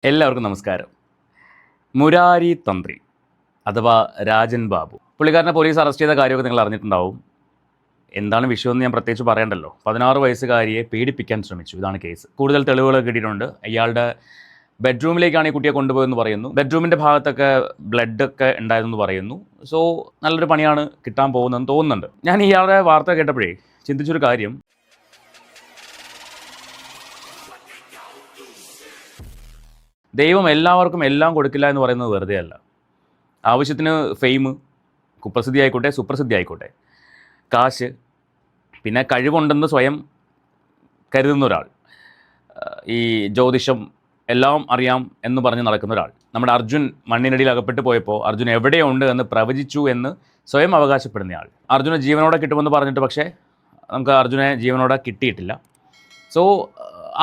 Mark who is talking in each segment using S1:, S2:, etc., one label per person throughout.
S1: എല്ലാവർക്കും നമസ്കാരം. മുരാരി തന്ത്രി അഥവാ രാജൻ ബാബു, പുള്ളിക്കാരനെ പോലീസ് അറസ്റ്റ് ചെയ്ത കാര്യമൊക്കെ നിങ്ങൾ അറിഞ്ഞിട്ടുണ്ടാവും. എന്താണ് വിഷയമെന്ന് ഞാൻ പ്രത്യേകിച്ച് പറയണ്ടല്ലോ. 16 വയസ്സുകാരിയെ പീഡിപ്പിക്കാൻ ശ്രമിച്ചു, ഇതാണ് കേസ്. കൂടുതൽ തെളിവുകൾ കിട്ടിയിട്ടുണ്ട്. ഇയാളുടെ ബെഡ്റൂമിലേക്കാണ് ഈ കുട്ടിയെ കൊണ്ടുപോയെന്ന് പറയുന്നു. ബെഡ്റൂമിൻ്റെ ഭാഗത്തൊക്കെ ബ്ലഡൊക്കെ ഉണ്ടായതെന്ന് പറയുന്നു. സോ നല്ലൊരു പണിയാണ് കിട്ടാൻ പോകുന്നതെന്ന് തോന്നുന്നുണ്ട്. ഞാൻ ഇയാളുടെ വാർത്ത കേട്ടപ്പോഴേ ചിന്തിച്ചൊരു കാര്യം, ദൈവം എല്ലാവർക്കും എല്ലാം കൊടുക്കില്ല എന്ന് പറയുന്നത് വെറുതെ അല്ല. ആവശ്യത്തിന് ഫെയിം, കുപ്രസിദ്ധി ആയിക്കോട്ടെ സുപ്രസിദ്ധി ആയിക്കോട്ടെ, കാശ്, പിന്നെ കഴിവുണ്ടെന്ന് സ്വയം കരുതുന്ന ഒരാൾ, ഈ ജ്യോതിഷം എല്ലാം അറിയാം എന്ന് പറഞ്ഞ് നടക്കുന്ന ഒരാൾ. നമ്മുടെ അർജുൻ മണ്ണിനടിയിൽ അകപ്പെട്ടു പോയപ്പോൾ അർജുൻ എവിടെയുണ്ട് എന്ന് പ്രവചിച്ചു എന്ന് സ്വയം അവകാശപ്പെടുന്നയാൾ. അർജുനെ ജീവനോടെ കിട്ടുമെന്ന് പറഞ്ഞിട്ട് പക്ഷേ നമുക്ക് അർജുനെ ജീവനോടെ കിട്ടിയിട്ടില്ല. സോ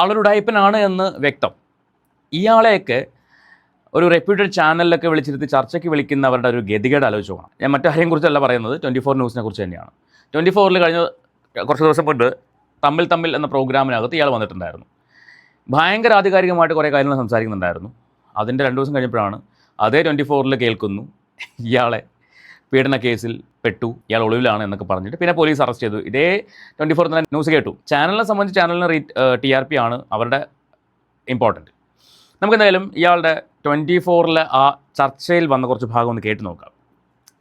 S1: ആളൊരു ഉടായിപ്പനാണ് എന്ന് വ്യക്തം. ഇയാളെയൊക്കെ ഒരു റെപ്യൂട്ടഡ് ചാനലിലൊക്കെ വിളിച്ചിരുത്തി ചർച്ചയ്ക്ക് വിളിക്കുന്നവരുടെ ഒരു ഗതികേട് ആലോചിച്ച് പോകണം. ഞാൻ മറ്റാരെയും കുറിച്ചല്ല പറയുന്നത്, 24 ന്യൂസിനെ കുറിച്ച് തന്നെയാണ്. 24-ൽ കഴിഞ്ഞ കുറച്ച് ദിവസം മുൻപ് തമ്മിൽ എന്ന പ്രോഗ്രാമിനകത്ത് ഇയാൾ വന്നിട്ടുണ്ടായിരുന്നു. ഭയങ്കര ആധികാരികമായിട്ട് കുറേ കാര്യങ്ങൾ സംസാരിക്കുന്നുണ്ടായിരുന്നു. അതിൻ്റെ 2 ദിവസം കഴിഞ്ഞപ്പോഴാണ് അതേ 24-ൽ കേൾക്കുന്നു ഇയാളെ പീഡന കേസിൽ പെട്ടു, ഇയാൾ ഒളിവിലാണ് എന്നൊക്കെ പറഞ്ഞിട്ട് പിന്നെ പോലീസ് അറസ്റ്റ് ചെയ്തു. ഇതേ 24 തന്നെ ന്യൂസ് കേട്ടു. ചാനലിനെ സംബന്ധിച്ച് ചാനലിന് TRP ആണ് അവരുടെ ഇമ്പോർട്ടൻറ്റ്. നമുക്കെന്തായാലും ഇയാളുടെ 24-ലെ ആ ചർച്ചയിൽ വന്ന കുറച്ച് ഭാഗം ഒന്ന് കേട്ട് നോക്കാം.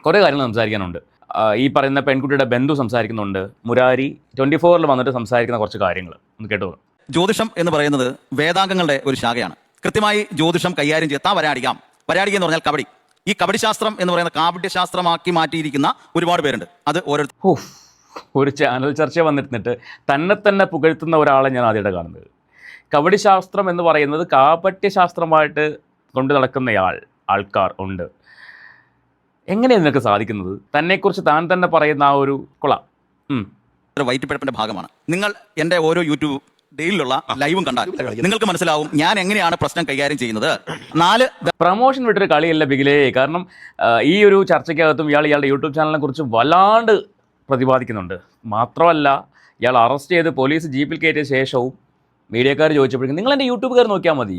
S1: കുറേ കാര്യങ്ങൾ സംസാരിക്കാനുണ്ട്. ഈ പറയുന്ന പെൺകുട്ടിയുടെ ബന്ധു സംസാരിക്കുന്നുണ്ട്. മുരാരി 24-ൽ വന്നിട്ട് സംസാരിക്കുന്ന കുറച്ച് കാര്യങ്ങൾ ഒന്ന് കേട്ടു നോക്കാം.
S2: ജ്യോതിഷം എന്ന് പറയുന്നത് വേദാംഗങ്ങളുടെ ഒരു ശാഖയാണ്. കൃത്യമായി ജ്യോതിഷം കൈകാര്യം ചെയ്യാൻ വരാടിക്കാം. വരാടിക എന്ന് പറഞ്ഞാൽ കബഡി. ഈ കബഡി ശാസ്ത്രം എന്ന് പറയുന്ന കാപട്യശാസ്ത്രമാക്കി മാറ്റിയിരിക്കുന്ന ഒരുപാട് പേരുണ്ട്. അത്
S1: ഒരു ചാനൽ ചർച്ച വന്നിരുന്നിട്ട് തന്നെ പുകഴ്ത്തുന്ന ഒരാളെ ഞാൻ ആദ്യമായിട്ട് കാണുന്നത്. കബഡി ശാസ്ത്രം എന്ന് പറയുന്നത് കാപട്യശാസ്ത്രമായിട്ട് കൊണ്ടു നടക്കുന്ന ആൾക്കാർ ഉണ്ട്. എങ്ങനെയാണ് നിനക്ക് സാധിക്കുന്നത്? തന്നെക്കുറിച്ച് താൻ തന്നെ പറയുന്ന ആ ഒരു
S2: വയറ്റിപ്പിഴപ്പിന്റെ ഭാഗമാണ്. നിങ്ങൾ എൻ്റെ ഓരോ യൂട്യൂബ് ഡെയിലുള്ള ലൈവും കണ്ടാൽ നിങ്ങൾക്ക് മനസ്സിലാവും ഞാൻ എങ്ങനെയാണ് പ്രശ്നം കൈകാര്യം ചെയ്യുന്നത്. 4
S1: പ്രമോഷൻ വിട്ടൊരു കളിയല്ല ബിഗിലേ. കാരണം ഈ ഒരു ചർച്ചയ്ക്കകത്തും ഇയാളുടെ യൂട്യൂബ് ചാനലിനെ കുറിച്ച് വല്ലാണ്ട് പ്രതിപാദിക്കുന്നുണ്ട്. മാത്രമല്ല ഇയാൾ അറസ്റ്റ് ചെയ്ത് പോലീസ് ജീപ്പിൽ കയറ്റിയ ശേഷവും മീഡിയക്കാർ ചോദിച്ചപ്പോഴേക്കും നിങ്ങൾ എൻ്റെ യൂട്യൂബുകാർ നോക്കിയാൽ മതി,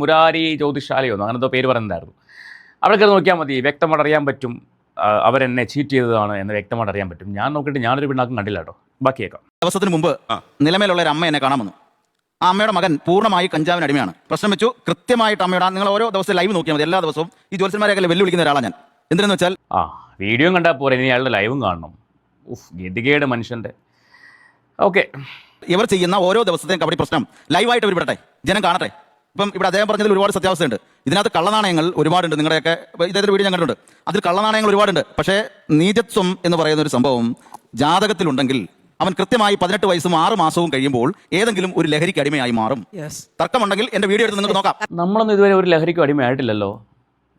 S1: മുരാരി ജ്യോതിഷാലയോ അങ്ങനത്തെ പേര് പറയുന്നുണ്ടായിരുന്നു, അവിടെ കയറി നോക്കിയാൽ മതി, വ്യക്തമായിട്ട് അറിയാൻ പറ്റും അവരെന്നെ ചീറ്റ് ചെയ്തതാണ് എന്ന് വ്യക്തമായിട്ട് അറിയാൻ പറ്റും. ഞാൻ നോക്കിയിട്ട് ഞാനൊരു പിണ്ണാക്കും കണ്ടില്ല കേട്ടോ. ബാക്കിയേക്കാം.
S2: ദിവസത്തിന് മുമ്പ് നിലമേലുള്ള ഒരു അമ്മ എന്നെ കാണാൻ വന്നു. ആ അമ്മയുടെ മകൻ പൂർണ്ണമായി കഞ്ചാവിന് അടിമയാണ്. പ്രശ്നം വെച്ചു. കൃത്യമായിട്ട് അമ്മയുടെ നിങ്ങൾ ഓരോ ദിവസം ലൈവ് നോക്കിയാൽ മതി. എല്ലാ ദിവസവും ഈ ജ്യോത്സ്യന്മാരെയൊക്കെ വെല്ലുവിളിക്കുന്ന ഒരാളാണ് ഞാൻ. എന്തിനെന്ന് വെച്ചാൽ
S1: വീഡിയോ കണ്ടാൽ പോരെ, ഇനി അയാളുടെ ലൈവും കാണണം. ഗതികേട് മനുഷ്യൻ്റെ. ഓക്കെ,
S2: ഇവർ ചെയ്യുന്ന ഓരോ ദിവസത്തെയും കബഡി പ്രശ്നം ലൈവായിട്ട് അവർ വിടട്ടെ, ജനം കാണട്ടെ. ഇപ്പം ഇവിടെ അദ്ദേഹം പറഞ്ഞതിൽ ഒരുപാട് സത്യാവസ്ഥയുണ്ട്. ഇതിനകത്ത് കള്ളനാണയങ്ങൾ ഒരുപാടുണ്ട്. നിങ്ങളുടെയൊക്കെ ഇദ്ദേഹത്തിൻ്റെ വീഡിയോ ഞാൻ കണ്ടിട്ടുണ്ട്. അതിൽ കള്ളനാണയങ്ങൾ ഒരുപാടുണ്ട്. പക്ഷേ നീചത്വം എന്ന് പറയുന്ന ഒരു സംഭവം ജാതകത്തിലുണ്ടെങ്കിൽ അവൻ കൃത്യമായി 18 വയസ്സും 6 മാസവും കഴിയുമ്പോൾ ഏതെങ്കിലും ഒരു ലഹരിക്ക് അടിമയായി മാറും. തർക്കമുണ്ടെങ്കിൽ എൻ്റെ വീഡിയോ എടുത്ത് നിങ്ങൾക്ക് നോക്കാം.
S1: നമ്മളൊന്നും ഇതുവരെ ഒരു ലഹരിക്കും അടിമയായിട്ടില്ലല്ലോ.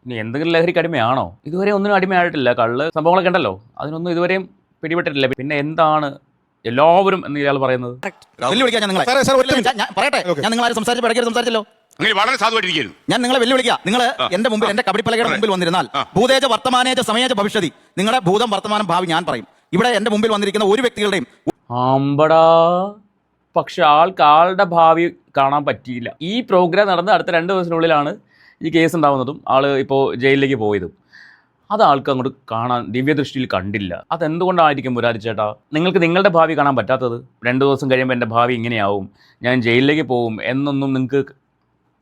S1: ഇനി എന്തെങ്കിലും ലഹരിക്ക് അടിമയാണോ? ഇതുവരെ ഒന്നിനും അടിമയായിട്ടില്ല. കള്ള് സംഭവങ്ങളൊക്കെ ഉണ്ടല്ലോ, അതിനൊന്നും ഇതുവരെയും പിടിപെട്ടിട്ടില്ല. പിന്നെ എന്താണ് എല്ലാവരും എന്ന് ഇയാൾ പറയുന്നത്?
S2: വെല്ലുവിളിക്കാം ഞാൻ പറയട്ടെ. ഞാൻ നിങ്ങളാരും സംസാരിച്ചല്ലോ. ഞാൻ നിങ്ങളെ വെല്ലുവിളിക്കുക. നിങ്ങൾ എന്റെ മുമ്പിൽ എന്റെ കബഡി പലകയുടെ മുമ്പിൽ വന്നിരുന്നാൽ ഭൂതേജ വർത്തമാനേജ സമയേജ ഭവിഷ്യതി, നിങ്ങളുടെ ഭൂതം വർത്തമാനം ഭാവി ഞാൻ പറയും. ഇവിടെ എന്റെ മുമ്പിൽ വന്നിരിക്കുന്ന ഒരു വ്യക്തികളുടെയും
S1: പക്ഷെ ആളുടെ ഭാവി കാണാൻ പറ്റിയില്ല. ഈ പ്രോഗ്രാം നടന്ന് അടുത്ത 2 ദിവസത്തിനുള്ളിലാണ് ഈ കേസ് ഉണ്ടാവുന്നതും ആൾ ഇപ്പോൾ ജയിലിലേക്ക് പോയതും. അത് ആൾക്ക് അങ്ങോട്ട് കാണാൻ ദിവ്യദൃഷ്ടിയിൽ കണ്ടില്ല. അതെന്തുകൊണ്ടായിരിക്കും മുരാരി ചേട്ടാ നിങ്ങൾക്ക് നിങ്ങളുടെ ഭാവി കാണാൻ പറ്റാത്തത്? 2 ദിവസം കഴിയുമ്പോൾ എൻ്റെ ഭാവി ഇങ്ങനെയാവും, ഞാൻ ജയിലിലേക്ക് പോവും എന്നൊന്നും നിങ്ങൾക്ക്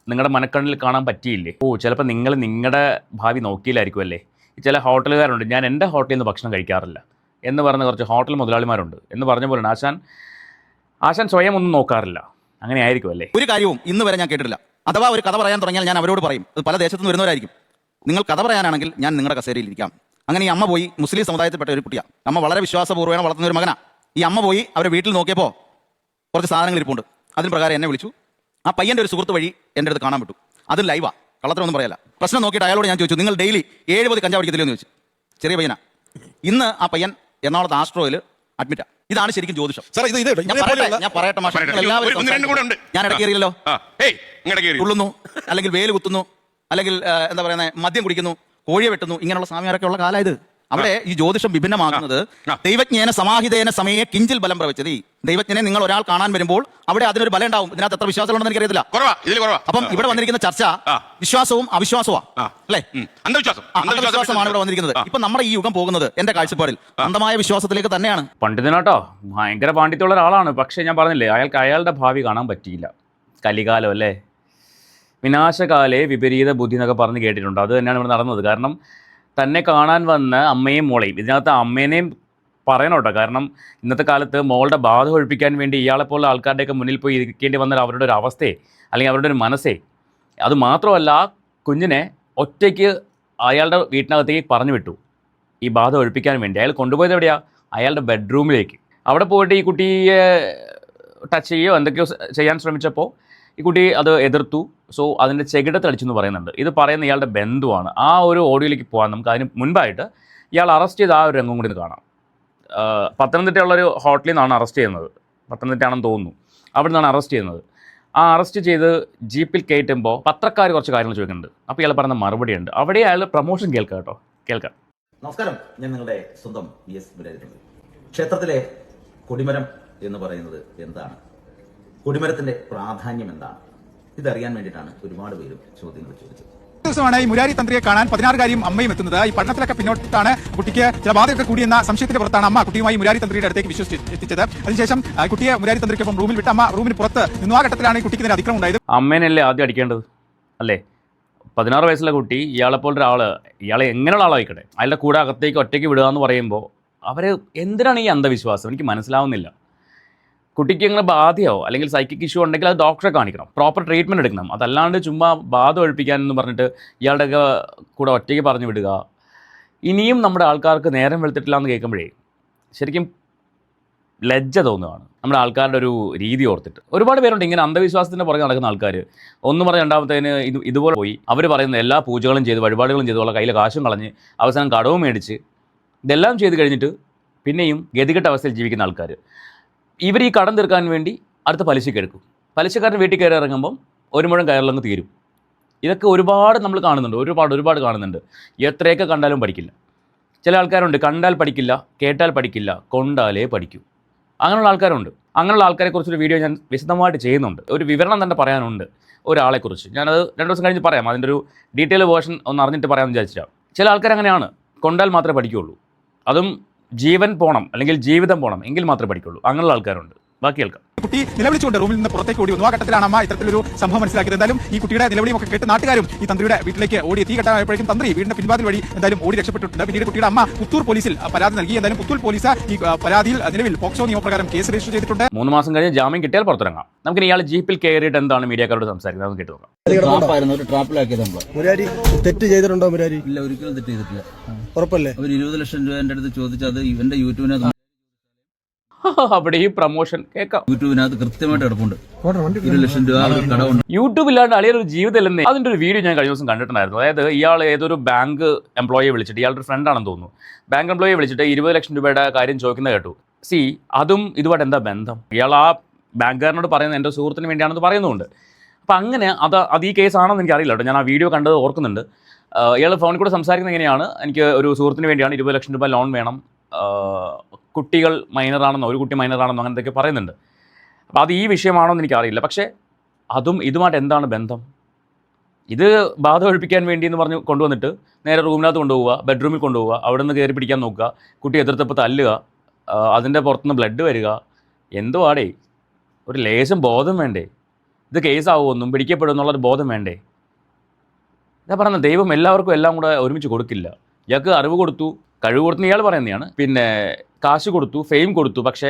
S1: നിങ്ങളുടെ മനക്കണ്ണിൽ കാണാൻ പറ്റിയില്ലേ? ചിലപ്പോൾ നിങ്ങൾ നിങ്ങളുടെ ഭാവി നോക്കിയില്ലായിരിക്കും അല്ലേ? ചില ഹോട്ടലുകാരുണ്ട്, ഞാൻ എൻ്റെ ഹോട്ടലിൽ നിന്ന് ഭക്ഷണം കഴിക്കാറില്ല എന്ന് പറഞ്ഞ കുറച്ച് ഹോട്ടൽ മുതലാളിമാരുണ്ട് എന്ന് പറഞ്ഞ പോലെ ആശാൻ സ്വയം ഒന്നും നോക്കാറില്ല. അങ്ങനെ ആയിരിക്കും അല്ലേ?
S2: ഒരു കാര്യവും ഇന്ന് വരെ ഞാൻ കേട്ടിട്ടില്ല. അഥവാ ഒരു കഥ പറയാൻ തുടങ്ങിയാൽ ഞാൻ അവരോട് പറയും, അത് പല ദേശത്തു നിന്ന് വരുന്നവരായിരിക്കും. നിങ്ങൾ കഥ പറയാനാണെങ്കിൽ ഞാൻ നിങ്ങളുടെ കസേരയിൽ ഇരിക്കാം. അങ്ങനെ ഈ അമ്മ പോയി മുസ്ലിം സമുദായത്തിൽപ്പെട്ട ഒരു കുട്ടിയാണ്. അമ്മ വളരെ വിശ്വാസപൂർവ്വം വളർത്തുന്ന ഒരു മകനാണ്. ഈ അമ്മ പോയി അവരുടെ വീട്ടിൽ നോക്കിയപ്പോൾ കുറച്ച് സാധനങ്ങൾ ഇരിപ്പുണ്ട്. അതിന് പ്രകാരം എന്നെ വിളിച്ചു. ആ പയ്യൻ്റെ ഒരു സുഹൃത്ത് വഴി എൻ്റെ അടുത്ത് കാണാൻ പറ്റു. അതും ലൈവാ, കള്ളത്തിനൊന്നും പറയല്ല. പ്രശ്നം നോക്കിയിട്ട് അയാളോട് ഞാൻ ചോദിച്ചു, നിങ്ങൾ ഡെയിലി 70 കഞ്ചാവ് അടിക്കത്തില്ലോ എന്ന് ചോദിച്ചു. ചെറിയ പയ്യനാ. ഇന്ന് ആ പയ്യൻ എറണാകുളത്ത് ആസ്ട്രോയിൽ അഡ്മിറ്റാ. ഇതാണ് ശരിക്കും ജ്യോതിഷം. ഞാൻ പറയട്ടെ മാഷെ, ഞാൻ ഇടക്കേറിയല്ലോ. തുള്ളുന്നു, അല്ലെങ്കിൽ വേല് കുത്തുന്നു, അല്ലെങ്കിൽ എന്താ പറയുന്നത് മദ്യം കുടിക്കുന്നു, കോഴിയെ വെട്ടുന്നു, ഇങ്ങനെയുള്ള സ്വാമിയാരൊക്കെ ഉള്ള കാലം ഇത്. അവിടെ ഈ ജ്യോതിഷം വിഭിന്നമാകുന്നത് ദൈവജ്ഞേന സമാഹിതേന സമയെ കിഞ്ചിൽ ബലം പ്രവച്ചതി. ദൈവജ്ഞനെ നിങ്ങൾ ഒരാൾ കാണാൻ വരുമ്പോൾ അവിടെ അതിനൊരു ബലം ഉണ്ടാവും. ഇതിനകത്ത് എത്ര വിശ്വാസമുണ്ടെന്ന് എനിക്കറിയത്തില്ല. അപ്പം ഇവിടെ വന്നിരിക്കുന്ന ചർച്ച വിശ്വാസവും അവിശ്വാസവും അല്ലേ, അന്ധവിശ്വാസമാണ് ഇവിടെ വന്നിരിക്കുന്നത്. ഇപ്പൊ നമ്മുടെ ഈ യുഗം പോകുന്നത് എന്റെ കാഴ്ചപ്പാടിൽ അന്ധമായ വിശ്വാസത്തിലേക്ക് തന്നെയാണ്.
S1: പണ്ഡിതനാട്ടോ, ഭയങ്കര പാണ്ഡിത്യമുള്ള ഒരാളാണ്. പക്ഷേ ഞാൻ പറഞ്ഞില്ലേ, അയാളുടെ ഭാവി കാണാൻ പറ്റിയില്ല. കലികാലം അല്ലേ, വിനാശകാലേ വിപരീത ബുദ്ധി എന്നൊക്കെ പറഞ്ഞ് കേട്ടിട്ടുണ്ട്. അത് തന്നെയാണ് ഇവിടെ നടന്നത്. കാരണം തന്നെ കാണാൻ വന്ന അമ്മയും മോളെയും, ഇതിനകത്ത് അമ്മേനെയും പറയണോട്ടോ. കാരണം ഇന്നത്തെ കാലത്ത് മോളുടെ ബാധ ഒഴിപ്പിക്കാൻ വേണ്ടി ഇയാളെപ്പോലുള്ള ആൾക്കാരുടെയൊക്കെ മുന്നിൽ പോയി ഇരിക്കേണ്ടി വന്നാൽ അവരുടെ ഒരു അവസ്ഥയെ അല്ലെങ്കിൽ അവരുടെ ഒരു മനസ്സേ, അത് മാത്രമല്ല ആ കുഞ്ഞിനെ ഒറ്റയ്ക്ക് അയാളുടെ വീട്ടിനകത്തേക്ക് പറഞ്ഞു വിട്ടു ഈ ബാധ ഒഴിപ്പിക്കാൻ വേണ്ടി. അയാൾ കൊണ്ടുപോയത് എവിടെയാണ്? അയാളുടെ ബെഡ്റൂമിലേക്ക്. അവിടെ പോയിട്ട് ഈ കുട്ടിയെ ടച്ച് ചെയ്യുകയോ എന്തൊക്കെയോ ചെയ്യാൻ ശ്രമിച്ചപ്പോൾ ഈ കുട്ടി അത് എതിർത്തു. സോ അതിൻ്റെ ചെകിടത്തടിച്ചെന്ന് പറയുന്നുണ്ട്. ഇത് പറയുന്ന ഇയാളുടെ ബന്ധുവാണ്. ആ ഒരു ഓഡിയോയിലേക്ക് പോകാൻ നമുക്ക് അതിന് മുൻപായിട്ട് ഇയാൾ അറസ്റ്റ് ചെയ്ത ആ ഒരു രംഗം കൂടി കാണാം. പത്തനംതിട്ടയുള്ളൊരു ഹോട്ടലിൽ നിന്നാണ് അറസ്റ്റ് ചെയ്യുന്നത്. പത്തനംതിട്ടയാണെന്ന് തോന്നുന്നു. അവിടെ നിന്നാണ് അറസ്റ്റ് ചെയ്യുന്നത്. ആ അറസ്റ്റ് ചെയ്ത് ജീപ്പിൽ കയറ്റുമ്പോൾ പത്രക്കാർ കുറച്ച് കാര്യങ്ങൾ ചോദിക്കുന്നുണ്ട്. അപ്പോൾ ഇയാൾ പറയുന്ന മറുപടി ഉണ്ട്. അവിടെ അയാൾ പ്രൊമോഷൻ കേൾക്കാം കേട്ടോ, കേൾക്കാം.
S3: നമസ്കാരം, ഞാൻ നിങ്ങളുടെ സ്വന്തം VS മുരളീധരൻ. ക്ഷേത്രത്തിലെ കൊടിമരം എന്ന് പറയുന്നത് എന്താണ്? കൊടിമരത്തിന്റെ പ്രാധാന്യം എന്താണ്? ഇതറിയാൻ വേണ്ടിയിട്ടാണ് ഒരുപാട് പേരും ചോദ്യങ്ങൾ ചോദിച്ചത്.
S4: ദിവസമാണ് ഈ മുരാരി തന്ത്രിയെ കാണാൻ 16-കാരിയും അമ്മയും എത്തുന്നത്. ഈ പഠനത്തിലൊക്കെ പിന്നോട്ടാണ് കുട്ടിക്ക് ചില ബാധയൊക്കെ കൂടിയെന്ന സംശയത്തിന്റെ പുറത്താണ് അമ്മ കുട്ടിയുമായി മുരാരി തന്ത്രിയുടെ അടുത്തേക്ക് എത്തിച്ചത്. അതിനുശേഷം കുട്ടിയെ മുരാരി തന്ത്രിക്കൊപ്പം റൂമിൽ വിട്ട അമ്മ റൂമിന് പുറത്ത് നിന്നു. ആ ഘട്ടത്തിലാണ് ഈ കുട്ടിക്ക് നേരെ അതിക്രമം ഉണ്ടായത്.
S1: അമ്മേനല്ലേ ആദ്യം അടിക്കേണ്ടത് അല്ലേ? 16 വയസ്സുള്ള കുട്ടി, ഇയാളെപ്പോലൊരു ആൾ, ഇയാളെ എങ്ങനെയുള്ള ആളായിക്കട്ടെ, അയാളുടെ കൂടെ അകത്തേക്ക് ഒറ്റയ്ക്ക് വിടുക എന്ന് പറയുമ്പോൾ അവർ എന്തിനാണ് ഈ അന്ധവിശ്വാസം? എനിക്ക് മനസ്സിലാവുന്നില്ല. കുട്ടിക്ക് ഇങ്ങനെ ബാധയോ അല്ലെങ്കിൽ സൈക്കിക് ഇഷ്യൂ ഉണ്ടെങ്കിൽ അത് ഡോക്ടറെ കാണിക്കണം, പ്രോപ്പർ ട്രീറ്റ്മെൻറ്റ് എടുക്കണം. അതല്ലാണ്ട് ചുമ്മാ ബാധ ഒഴിപ്പിക്കാനെന്ന് പറഞ്ഞിട്ട് ഇയാളുടെയൊക്കെ കൂടെ ഒറ്റയ്ക്ക് പറഞ്ഞു വിടുക. ഇനിയും നമ്മുടെ ആൾക്കാർക്ക് നേരം വെളുത്തിട്ടില്ല എന്ന് കേൾക്കുമ്പോഴേ ശരിക്കും ലജ്ജ തോന്നുകയാണ് നമ്മുടെ ആൾക്കാരുടെ ഒരു രീതി ഓർത്തിട്ട്. ഒരുപാട് പേരുണ്ട് ഇങ്ങനെ അന്ധവിശ്വാസത്തിൻ്റെ പുറകെ നടക്കുന്ന ആൾക്കാർ. ഒന്ന് പറഞ്ഞ് രണ്ടാമത്തേന് ഇതുപോലെ പോയി അവർ പറയുന്ന എല്ലാ പൂജകളും ചെയ്ത് വഴിപാടുകളും ചെയ്തുള്ള കയ്യിലെ കാശും കളഞ്ഞ് അവസാനം കടവും മേടിച്ച് ഇതെല്ലാം ചെയ്ത് കഴിഞ്ഞിട്ട് പിന്നെയും ഗതികെട്ട അവസ്ഥയിൽ ജീവിക്കുന്ന ആൾക്കാർ. ഇവർ ഈ കടം തീർക്കാൻ വേണ്ടി അടുത്ത പലിശയ്ക്ക് എടുക്കും. പലിശക്കാരൻ വീട്ടിൽ കയറി ഇറങ്ങുമ്പം ഒരു മുഴം കയറിലങ്ങ് തീരും. ഇതൊക്കെ ഒരുപാട് നമ്മൾ കാണുന്നുണ്ട്, ഒരുപാട് കാണുന്നുണ്ട്. എത്രയൊക്കെ കണ്ടാലും പഠിക്കില്ല. ചില ആൾക്കാരുണ്ട്, കണ്ടാൽ പഠിക്കില്ല, കേട്ടാൽ പഠിക്കില്ല, കൊണ്ടാലേ പഠിക്കൂ. അങ്ങനെയുള്ള ആൾക്കാരുണ്ട്. അങ്ങനെയുള്ള ആൾക്കാരെക്കുറിച്ചൊരു വീഡിയോ ഞാൻ വിശദമായിട്ട് ചെയ്യുന്നുണ്ട്. ഒരു വിവരണം തന്നെ പറയാനുണ്ട് ഒരാളെക്കുറിച്ച്. ഞാനത് 2 ദിവസം കഴിഞ്ഞ് പറയാം. അതിൻ്റെ ഒരു ഡീറ്റെയിൽ വേർഷൻ ഒന്ന് അറിഞ്ഞിട്ട് പറയാമെന്ന് വിചാരിച്ചിട്ടാണ്. ചില ആൾക്കാരങ്ങനെയാണ്, കൊണ്ടാൽ മാത്രമേ പഠിക്കുകയുള്ളൂ. അതും ജീവൻ പോകണം അല്ലെങ്കിൽ ജീവിതം പോകണം എങ്കിൽ മാത്രമേ പഠിക്കുള്ളൂ. അങ്ങനെയുള്ള ആൾക്കാരുണ്ട്. ബാക്കി കേൾക്കാം.
S4: കുട്ടി നിലവിളിച്ചുകൊണ്ട് റൂമിൽ നിന്ന് പുറത്തേക്ക് ഓടി വന്നു. ആ ഘട്ടത്തിലാണ് അമ്മ ഇത്തരത്തിലൊരു സംഭവം മനസ്സിലാക്കിയത്. എന്തായാലും ഈ കുട്ടിയുടെ നിലവിളിയും ഒക്കെ കേട്ട് നാട്ടുകാരും ഈ തന്ത്രിയുടെ വീട്ടിലേക്ക് ഓടി എത്തി. ഘട്ടമായപ്പോഴേക്കും തന്ത്രി വീടിന്റെ പിൻവാതിൽ വഴി എന്തായാലും ഓടി രക്ഷപ്പെട്ടിട്ടുണ്ട്. പിന്നീട് കുട്ടിയുടെ അമ്മ പുത്തൂർ പോലീസിൽ പരാതി നൽകി. എന്തായാലും പുത്തൂർ പോലീസ് ഈ പരാതിയിൽ നിലവിൽ പോക്സോ നിയമപ്രകാരം കേസ് രജിസ്റ്റർ ചെയ്തിട്ടുണ്ട്.
S1: 3 മാസം കഴിഞ്ഞ് ജാമ്യം കിട്ടിയാൽ പുറത്തിറങ്ങാം. നമുക്ക് ഇയാൾ ജീപ്പിൽ കയറിയിട്ട് എന്താണ് മീഡിയക്കാരോട് സംസാരിക്കുന്നത് കേട്ട് നോക്കാം.
S5: ഒരു ട്രാപ്പിലാക്കിയത് നമ്മള്.
S6: മുരാരി തെറ്റ് ചെയ്തിട്ടുണ്ടോ? മുരാരി
S5: ഇല്ല, ഒരിക്കലും തെറ്റ് ചെയ്തിട്ടില്ല.
S6: ഉറപ്പല്ലേ?
S5: അവർ 20 ലക്ഷം രൂപ എന്റെ അടുത്ത് ചോദിച്ചത് ഇവന്റെ യൂട്യൂബിനകത്ത്
S1: അവിടെ ഈ പ്രൊമോഷൻ കേൾക്കാം.
S5: യൂട്യൂബിനകത്ത് കൃത്യമായിട്ട് കിടപ്പുണ്ട്. 20 ലക്ഷം രൂപ കടമുണ്ട്.
S1: യൂട്യൂബ് ഇല്ലാണ്ട് അളിയൊരു ജീവിതമല്ലെന്നേ. അതിൻ്റെ ഒരു വീഡിയോ ഞാൻ കഴിഞ്ഞ ദിവസം കണ്ടിട്ടുണ്ടായിരുന്നു. അതായത് ഇയാൾ ഏതൊരു ബാങ്ക് എംപ്ലോയിയെ വിളിച്ചിട്ട്, ഇയാളുടെ ഫ്രണ്ടാണെന്ന് തോന്നുന്നു, ബാങ്ക് എംപ്ലോയിയെ വിളിച്ചിട്ട് 20 ലക്ഷം രൂപയുടെ കാര്യം ചോദിക്കുന്നത് കേട്ടു. അതും ഇതുമായിട്ട് എന്താ ബന്ധം? ഇയാൾ ആ ബാങ്കുകാരനോട് പറയുന്നത് എൻ്റെ സുഹൃത്തിന് വേണ്ടിയാണെന്ന് പറയുന്നുണ്ട്. അപ്പം അങ്ങനെ അത് ഈ കേസാണെന്ന് എനിക്കറിയില്ല കേട്ടോ. ഞാൻ ആ വീഡിയോ കണ്ടത് ഓർക്കുന്നുണ്ട്. ഇയാൾ ഫോണിൽ കൂടെ സംസാരിക്കുന്നത് എങ്ങനെയാണ്, എനിക്ക് ഒരു സുഹൃത്തിന് വേണ്ടിയാണ് 20 ലക്ഷം രൂപ ലോൺ വേണം, കുട്ടികൾ മൈനറാണെന്നോ ഒരു കുട്ടി മൈനറാണെന്നോ അങ്ങനത്തെയൊക്കെ പറയുന്നുണ്ട്. അപ്പോൾ അത് ഈ വിഷയമാണോ എന്ന് എനിക്കറിയില്ല. പക്ഷേ ഇതുമായിട്ട് എന്താണ് ബന്ധം? ഇത് ബാധ ഒഴിപ്പിക്കാൻ വേണ്ടി എന്ന് പറഞ്ഞ് കൊണ്ടുവന്നിട്ട് നേരെ റൂമിനകത്ത് കൊണ്ടുപോവുക, ബെഡ്റൂമിൽ കൊണ്ടുപോവുക, അവിടെ നിന്ന് കയറി പിടിക്കാൻ നോക്കുക, കുട്ടി എതിർത്തപ്പോൾ തല്ലുക, അതിൻ്റെ പുറത്തുനിന്ന് ബ്ലഡ് വരിക. എന്തോ ആടേ, ഒരു ലേശം ബോധം വേണ്ടേ? ഇത് കേസാവുമെന്നും പിടിക്കപ്പെടുമെന്നുള്ളൊരു ബോധം വേണ്ടേ? ഞാൻ പറയുന്നത്, ദൈവം എല്ലാവർക്കും എല്ലാം കൂടെ ഒരുമിച്ച് കൊടുക്കില്ല. ഇയാൾക്ക് അറിവ് കൊടുത്തു, കഴിവ് കൊടുത്തു ഇയാൾ പറയുന്നതാണ്. പിന്നെ കാശ് കൊടുത്തു, ഫെയിം കൊടുത്തു, പക്ഷേ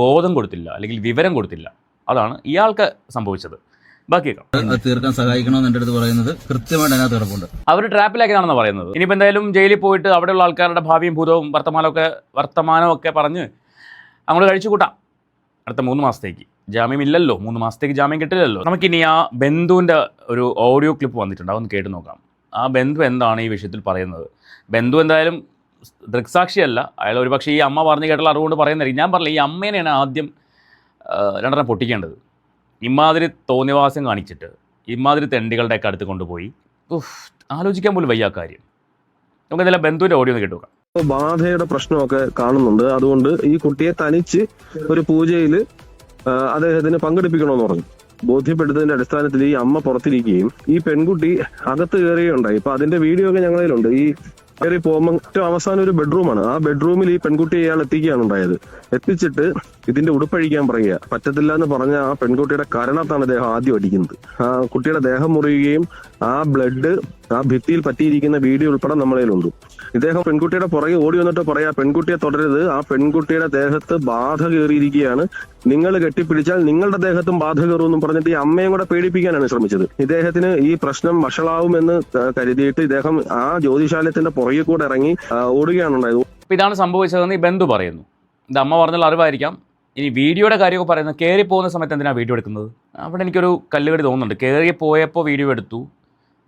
S1: ബോധം കൊടുത്തില്ല അല്ലെങ്കിൽ വിവരം കൊടുത്തില്ല. അതാണ് ഇയാൾക്ക് സംഭവിച്ചത്. ബാക്കി
S5: തീർക്കാൻ സഹായിക്കണമെന്ന് എൻ്റെ അടുത്ത് പറയുന്നത് കൃത്യമായിട്ട് അതിനകത്ത് കിടപ്പുണ്ട്.
S1: അവർ ട്രാപ്പിലാക്കിയതാണെന്ന് പറയുന്നത്. ഇനിയിപ്പോൾ എന്തായാലും ജയിലിൽ പോയിട്ട് അവിടെയുള്ള ആൾക്കാരുടെ ഭാവിയും ഭൂതവും വർത്തമാനമൊക്കെ പറഞ്ഞ് അങ്ങോട്ട് കഴിച്ചു കൂട്ടാം. അടുത്ത 3 മാസത്തേക്ക് ജാമ്യം ഇല്ലല്ലോ, 3 മാസത്തേക്ക് ജാമ്യം കിട്ടില്ലല്ലോ. നമുക്കിനി ആ ബന്ധുവിൻ്റെ ഒരു ഓഡിയോ ക്ലിപ്പ് വന്നിട്ടുണ്ട്, അതൊന്ന് കേട്ട് നോക്കാം. ആ ബന്ധു എന്താണ് ഈ വിഷയത്തിൽ പറയുന്നത്? ബന്ധു എന്തായാലും ദൃക്സാക്ഷിയല്ല, അയാൾ ഒരുപക്ഷെ ഈ അമ്മ പറഞ്ഞു കേട്ടുള്ള അറിവുകൊണ്ട് പറയുന്നതായിരിക്കും. ഞാൻ പറഞ്ഞില്ല, ഈ അമ്മേനെയാണ് ആദ്യം 2 പൊട്ടിക്കേണ്ടത്. ഇമാതിരി തോന്നിവാസം കാണിച്ചിട്ട് ഇമാതിരി തെണ്ടികളുടെയൊക്കെ അടുത്ത് കൊണ്ടുപോയി ആലോചിക്കാൻ പോലും വയ്യ കാര്യം. നമുക്ക് എന്തായാലും ബന്ധുവിൻ്റെ ഓഡിയോ ഒന്ന് കേട്ടു നോക്കാം.
S7: ബാധയുടെ പ്രശ്നമൊക്കെ കാണുന്നുണ്ട്. അതുകൊണ്ട് ഈ കുട്ടിയെ തനിച്ച് ഒരു പൂജയിൽ അദ്ദേഹത്തിന് പങ്കെടുപ്പിക്കണമെന്ന് പറഞ്ഞു. ബോധ്യപ്പെടുത്തതിന്റെ അടിസ്ഥാനത്തിൽ ഈ അമ്മ പുറത്തിരിക്കുകയും ഈ പെൺകുട്ടി അകത്ത് കയറുകയുണ്ടായി. ഇപ്പൊ അതിന്റെ വീഡിയോ ഒക്കെ ഞങ്ങളിലുണ്ട്. ഈ കയറി പോകുമ്പോൾ ഏറ്റവും അവസാനം ഒരു ബെഡ്റൂമാണ്. ആ ബെഡ്റൂമിൽ ഈ പെൺകുട്ടിയെ ഇയാൾ എത്തിക്കുകയാണ് ഉണ്ടായത്. എത്തിച്ചിട്ട് ഇതിന്റെ ഉടുപ്പഴിക്കാൻ പറയുക. പറ്റത്തില്ല എന്ന് പറഞ്ഞ ആ പെൺകുട്ടിയുടെ കരണത്താണ് അദ്ദേഹം ആദ്യം അടിക്കുന്നത്. ആ കുട്ടിയുടെ ദേഹം മുറിയുകയും ആ ബ്ലഡ് ആ ഭിത്തിയിൽ പറ്റിയിരിക്കുന്ന വീഡിയോ ഉൾപ്പെടെ നമ്മളതിലുണ്ട്. ഇദ്ദേഹം പെൺകുട്ടിയുടെ പുറകെ ഓടി വന്നിട്ട് പറയാ, പെൺകുട്ടിയെ തുടരരുത്, ആ പെൺകുട്ടിയുടെ ദേഹത്ത് ബാധ കയറിയിരിക്കുകയാണ്, നിങ്ങൾ കെട്ടിപ്പിടിച്ചാൽ നിങ്ങളുടെ ദേഹത്തും ബാധ കയറുമെന്നും പറഞ്ഞിട്ട് ഈ അമ്മയും കൂടെ പേടിപ്പിക്കാനാണ് ശ്രമിച്ചത്. ഇദ്ദേഹത്തിന് ഈ പ്രശ്നം വഷളാവുമെന്ന് കരുതിയിട്ട് ഇദ്ദേഹം ആ ജ്യോതിശാലയത്തിന്റെ പുറകെ കൂടെ ഇറങ്ങി ഓടുകയാണ് ഉണ്ടായത്.
S1: ഇതാണ് സംഭവിച്ചതെന്ന് ഈ ബന്ധു പറയുന്നു. ഇത് അമ്മ പറഞ്ഞാൽ അറിവായിരിക്കാം. ഇനി വീഡിയോയുടെ കാര്യമൊക്കെ പറയുന്നത് കയറി പോകുന്ന സമയത്ത് എന്തിനാണ് വീഡിയോ എടുക്കുന്നത്? അവിടെ എനിക്കൊരു കല്ലുകടി തോന്നുന്നുണ്ട്. കയറി പോയപ്പോൾ വീഡിയോ എടുത്തു,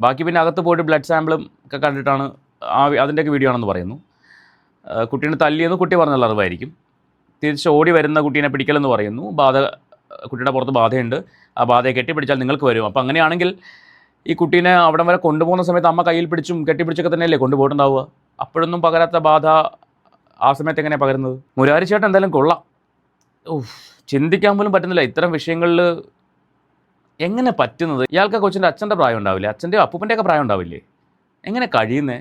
S1: ബാക്കി പിന്നെ അകത്ത് പോയിട്ട് ബ്ലഡ് സാമ്പിളും ഒക്കെ കണ്ടിട്ടാണ് അതിൻ്റെയൊക്കെ വീഡിയോ ആണെന്ന് പറയുന്നു. കുട്ടീനെ തല്ലിയെന്ന് കുട്ടി പറഞ്ഞുള്ള അറിവായിരിക്കും. തിരിച്ച് ഓടി വരുന്ന കുട്ടീനെ പിടിക്കലെന്ന് പറയുന്നു. കുട്ടിയുടെ പുറത്ത് ബാധയുണ്ട്, ആ ബാധയെ കെട്ടിപ്പിടിച്ചാൽ നിങ്ങൾക്ക് വരും. അപ്പോൾ അങ്ങനെയാണെങ്കിൽ ഈ കുട്ടീനെ അവിടം വരെ കൊണ്ടുപോകുന്ന സമയത്ത് അമ്മ കയ്യിൽ പിടിച്ചും കെട്ടിപ്പിടിച്ചൊക്കെ തന്നെയല്ലേ കൊണ്ടുപോയിട്ടുണ്ടാവുക. അപ്പോഴൊന്നും പകരാത്ത ബാധ ആ സമയത്ത് എങ്ങനെയാണ് പകരുന്നത്? മുരാരി ചേട്ടൻ എന്തായാലും കൊള്ളാം. ചിന്തിക്കാൻ പോലും പറ്റുന്നില്ല ഇത്തരം വിഷയങ്ങളിൽ എങ്ങനെ പറ്റുന്നത്. ഇയാൾക്ക് കൊച്ചിൻ്റെ അച്ഛൻ്റെ പ്രായം ഉണ്ടാവില്ലേ, അച്ഛൻ്റെയോ അപ്പൂപ്പൻ്റെയൊക്കെ പ്രായം ഉണ്ടാവില്ലേ? എങ്ങനെ കഴിയുന്നേ?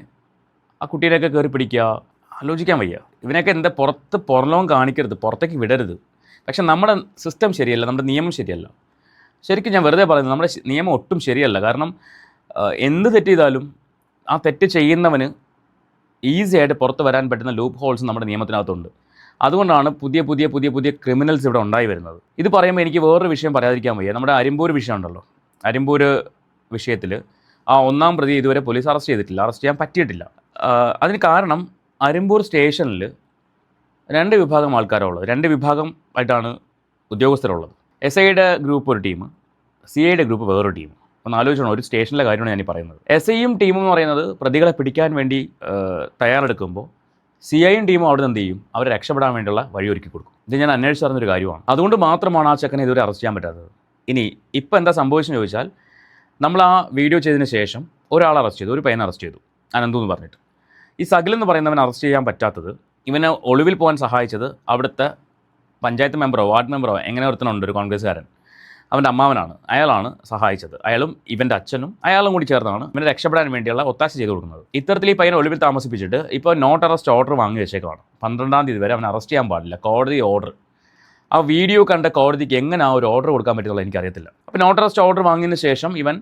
S1: ആ കുട്ടീനെയൊക്കെ കയറി പിടിക്കുക, ആലോചിക്കാൻ വയ്യ. ഇവനെയൊക്കെ എന്താ പുറലോകം കാണിക്കരുത്, പുറത്തേക്ക് വിടരുത്. പക്ഷെ നമ്മുടെ സിസ്റ്റം ശരിയല്ല, നമ്മുടെ നിയമം ശരിയല്ല. ശരിക്കും ഞാൻ വെറുതെ പറയുന്നത്, നമ്മുടെ നിയമം ഒട്ടും ശരിയല്ല. കാരണം എന്ത് തെറ്റ് ചെയ്താലും ആ തെറ്റ് ചെയ്യുന്നവന് ഈസി ആയിട്ട് പുറത്ത് വരാൻ പറ്റുന്ന ലൂപ്പ് ഹോൾസ് നമ്മുടെ നിയമത്തിനകത്തുണ്ട്. അതുകൊണ്ടാണ് പുതിയ പുതിയ പുതിയ പുതിയ ക്രിമിനൽസ് ഇവിടെ ഉണ്ടായി വരുന്നത്. ഇത് പറയുമ്പോൾ എനിക്ക് വേറൊരു വിഷയം പറയാതിരിക്കാൻ വയ്യ. നമ്മുടെ അരിമ്പൂർ വിഷയം ഉണ്ടല്ലോ, അരിമ്പൂർ വിഷയത്തിൽ ആ 1-ാം പ്രതി ഇതുവരെ പോലീസ് അറസ്റ്റ് ചെയ്തിട്ടില്ല, അറസ്റ്റ് ചെയ്യാൻ പറ്റിയിട്ടില്ല. അതിന് കാരണം അരിമ്പൂർ സ്റ്റേഷനിൽ 2 വിഭാഗം ആൾക്കാരുള്ളത്, 2 വിഭാഗം ആയിട്ടാണ് ഉദ്യോഗസ്ഥരുള്ളത്. SIയുടെ ഗ്രൂപ്പ് ഒരു ടീം, CIയുടെ ഗ്രൂപ്പ് വേറൊരു ടീം. ഒന്ന് ആലോചിക്കണം, ഒരു സ്റ്റേഷനിലെ കാര്യമാണ് ഞാൻ ഈ പറയുന്നത്. SIയും ടീമും എന്ന് പറയുന്നത് പ്രതികളെ പിടിക്കാൻ വേണ്ടി തയ്യാറെടുക്കുമ്പോൾ CIയും ടീമും അവിടെ നിന്ന് എന്ത് ചെയ്യും, അവരെ രക്ഷപ്പെടാൻ വേണ്ടിയുള്ള വഴിയൊരുക്കി കൊടുക്കും. ഇത് ഞാൻ അന്വേഷിച്ച് പറഞ്ഞൊരു കാര്യമാണ്. അതുകൊണ്ട് മാത്രമാണ് ആ ചെക്കനെ ഇതുവരെ അറസ്റ്റ് ചെയ്യാൻ പറ്റാത്തത്. ഇനി ഇപ്പോൾ എന്താ സംഭവിച്ചെന്ന് ചോദിച്ചാൽ, നമ്മൾ ആ വീഡിയോ ചെയ്തതിന് ശേഷം ഒരാളെ അറസ്റ്റ് ചെയ്തു, ഒരു പയ്യനെ അറസ്റ്റ് ചെയ്തു, അനന്തു എന്ന് പറഞ്ഞിട്ട്. ഈ സകൽ എന്ന് പറയുന്നവൻ അറസ്റ്റ് ചെയ്യാൻ പറ്റാത്തത്, ഇവനെ ഒളിവിൽ പോകാൻ സഹായിച്ചത് അവിടുത്തെ പഞ്ചായത്ത് മെമ്പറോ വാർഡ് മെമ്പറോ എങ്ങനെ ഒരുത്തനുണ്ട്, ഒരു കോൺഗ്രസ്സുകാരൻ, അവൻ്റെ അമ്മാവനാണ്. അയാളാണ് സഹായിച്ചത്. അയാളും ഇവൻ്റെ അച്ഛനും അയാളും കൂടി ചേർന്നാണ് ഇവനെ രക്ഷപ്പെടാൻ വേണ്ടിയുള്ള ഒത്താശ ചെയ്ത് കൊടുക്കുന്നത്. ഇത്തരത്തിൽ ഈ പയ്യനെ ഒളിവിൽ താമസിപ്പിച്ചിട്ട് ഇപ്പോൾ നോട്ട് അറസ്റ്റ് ഓർഡർ വാങ്ങി വെച്ചേക്കാണ്. 12-ാം തീയതി വരെ അവനെ അറസ്റ്റ് ചെയ്യാൻ പാടില്ല, കോടതി ഓർഡർ. ആ വീഡിയോ കണ്ട കോടതിക്ക് എങ്ങനെ ആ ഒരു ഓർഡർ കൊടുക്കാൻ പറ്റുള്ളൂ എനിക്കറിയത്തില്ല. അപ്പോൾ നോട്ട് അറസ്റ്റ് ഓർഡർ വാങ്ങിയതിന് ശേഷം ഇവൻ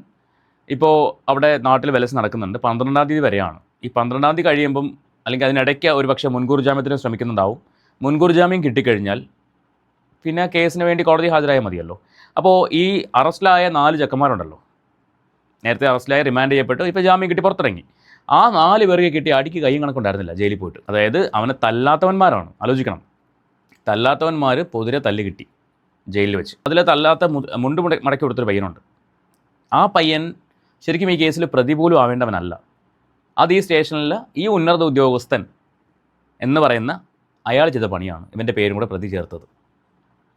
S1: ഇപ്പോൾ അവിടെ നാട്ടിൽ വിലസ് നടക്കുന്നുണ്ട്. 12-ാം തീയതി വരെയാണ്. ഈ 12-ാം തീയതി കഴിയുമ്പം, അല്ലെങ്കിൽ അതിനിടയ്ക്ക് ഒരു പക്ഷേ മുൻകൂർ ജാമ്യത്തിന് ശ്രമിക്കുന്നുണ്ടാവും. മുൻകൂർ ജാമ്യം കിട്ടിക്കഴിഞ്ഞാൽ പിന്നെ കേസിന് വേണ്ടി കോടതി ഹാജരായാൽ മതിയല്ലോ. അപ്പോൾ ഈ അറസ്റ്റിലായ 4 ചെക്കന്മാരുണ്ടല്ലോ, നേരത്തെ അറസ്റ്റിലായ റിമാൻഡ് ചെയ്യപ്പെട്ട് ഇപ്പോൾ ജാമ്യം കിട്ടി പുറത്തിറങ്ങി, ആ 4 പേർക്ക് കിട്ടി അടിക്ക് കൈയും കണക്കുണ്ടായിരുന്നില്ല ജയിലിൽ പോയിട്ട്. അതായത് അവനെ തല്ലാത്തവന്മാരാണ്, ആലോചിക്കണം. തല്ലാത്തവന്മാർ പൊതുരെ തല്ല് കിട്ടി ജയിലിൽ വെച്ച്. അതിൽ തല്ലാത്ത മുണ്ട് മടക്കി കൊടുത്തൊരു പയ്യനുണ്ട്. ആ പയ്യൻ ശരിക്കും ഈ കേസിൽ പ്രതി പോലും ആവേണ്ടവനല്ല. അത് ഈ സ്റ്റേഷനിൽ ഈ ഉന്നത ഉദ്യോഗസ്ഥൻ എന്ന് പറയുന്ന അയാൾ ചെയ്ത പണിയാണ് ഇവൻ്റെ പേരും കൂടെ പ്രതി ചേർത്തത്.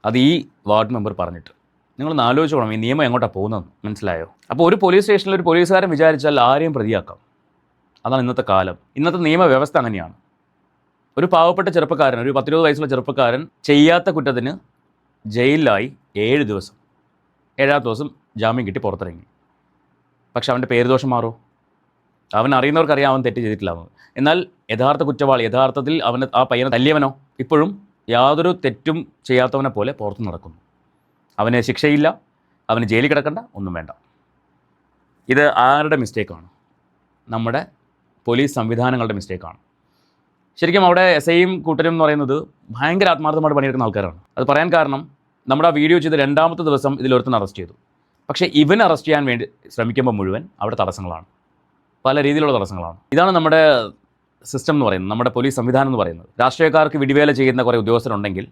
S1: അത് ഈ വാർഡ് മെമ്പർ പറഞ്ഞിട്ട്. നിങ്ങളൊന്ന് ആലോചിച്ചോണം ഈ നിയമം എങ്ങോട്ടാണ് പോകുന്നതെന്ന്. മനസ്സിലായോ? അപ്പോൾ ഒരു പോലീസ് സ്റ്റേഷനിൽ ഒരു പോലീസുകാരൻ വിചാരിച്ചാൽ ആരെയും പ്രതിയാക്കാം. അതാണ് ഇന്നത്തെ കാലം. ഇന്നത്തെ നിയമവ്യവസ്ഥ അങ്ങനെയാണ്. ഒരു പാവപ്പെട്ട ചെറുപ്പക്കാരൻ, ഒരു 10-20 വയസ്സുള്ള ചെറുപ്പക്കാരൻ ചെയ്യാത്ത കുറ്റത്തിന് ജയിലിലായി 7 ദിവസം. 7-ാമത്തെ ദിവസം ജാമ്യം കിട്ടി പുറത്തിറങ്ങി. പക്ഷെ അവൻ്റെ പേരുദോഷം മാറോ? അവൻ അറിയുന്നവർക്കറിയാം അവൻ തെറ്റ് ചെയ്തിട്ടില്ലാന്ന്. എന്നാൽ യഥാർത്ഥ കുറ്റവാളി, യഥാർത്ഥത്തിൽ ആ പയ്യനെ തല്ലിയവനോ ഇപ്പോഴും യാതൊരു തെറ്റും ചെയ്യാത്തവനെ പോലെ പുറത്ത് നടക്കുന്നു. അവന് ശിക്ഷയില്ല, അവന് ജയിലിൽ കിടക്കണ്ട, ഒന്നും വേണ്ട. ഇത് ആരുടെ മിസ്റ്റേക്കാണ്? നമ്മുടെ പോലീസ് സംവിധാനങ്ങളുടെ മിസ്റ്റേക്കാണ്. ശരിക്കും അവിടെ SIയും കൂട്ടരും എന്ന് പറയുന്നത് ഭയങ്കര ആത്മാർത്ഥമായിട്ട് പണിയെടുക്കുന്ന ആൾക്കാരാണ്. അത് പറയാൻ കാരണം, നമ്മുടെ ആ വീഡിയോ ചെയ്ത് 2-ാമത്തെ ദിവസം ഇതിലൊരുത്തൻ അറസ്റ്റ് ചെയ്തു. പക്ഷേ ഇവൻ അറസ്റ്റ് ചെയ്യാൻ വേണ്ടി ശ്രമിക്കുമ്പോൾ മുഴുവൻ അവിടെ തടസ്സങ്ങളാണ്, പല രീതിയിലുള്ള തടസ്സങ്ങളാണ്. ഇതാണ് നമ്മുടെ സിസ്റ്റം എന്ന് പറയുന്നത്, നമ്മുടെ പോലീസ് സംവിധാനം എന്ന് പറയുന്നത്. രാഷ്ട്രീയക്കാർക്ക് വിടിവേല ചെയ്യുന്ന കുറേ ഉദ്യോഗസ്ഥരുണ്ടെങ്കിൽ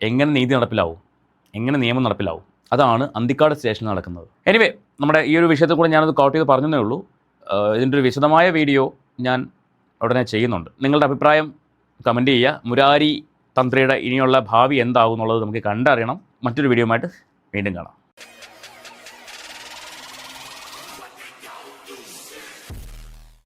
S1: എങ്ങനെ നീതി നടപ്പിലാവും, എങ്ങനെ നിയമം നടപ്പിലാവും? അതാണ് അന്തിക്കാട് സ്റ്റേഷനിൽ നടക്കുന്നത്. എനിവേ, നമ്മുടെ ഈ ഒരു വിഷയത്തിൽ കൂടെ ഞാനത് കൗട്ട് ചെയ്ത് പറഞ്ഞതേ ഉള്ളൂ. ഇതിൻ്റെ ഒരു വിശദമായ വീഡിയോ ഞാൻ ഉടനെ ചെയ്യുന്നുണ്ട്. നിങ്ങളുടെ അഭിപ്രായം കമൻറ്റ് ചെയ്യുക. മുരാരി തന്ത്രിയുടെ ഇനിയുള്ള ഭാവി എന്താകും എന്നുള്ളത് നമുക്ക് കണ്ടറിയണം. മറ്റൊരു വീഡിയോയുമായിട്ട് വീണ്ടും കാണാം.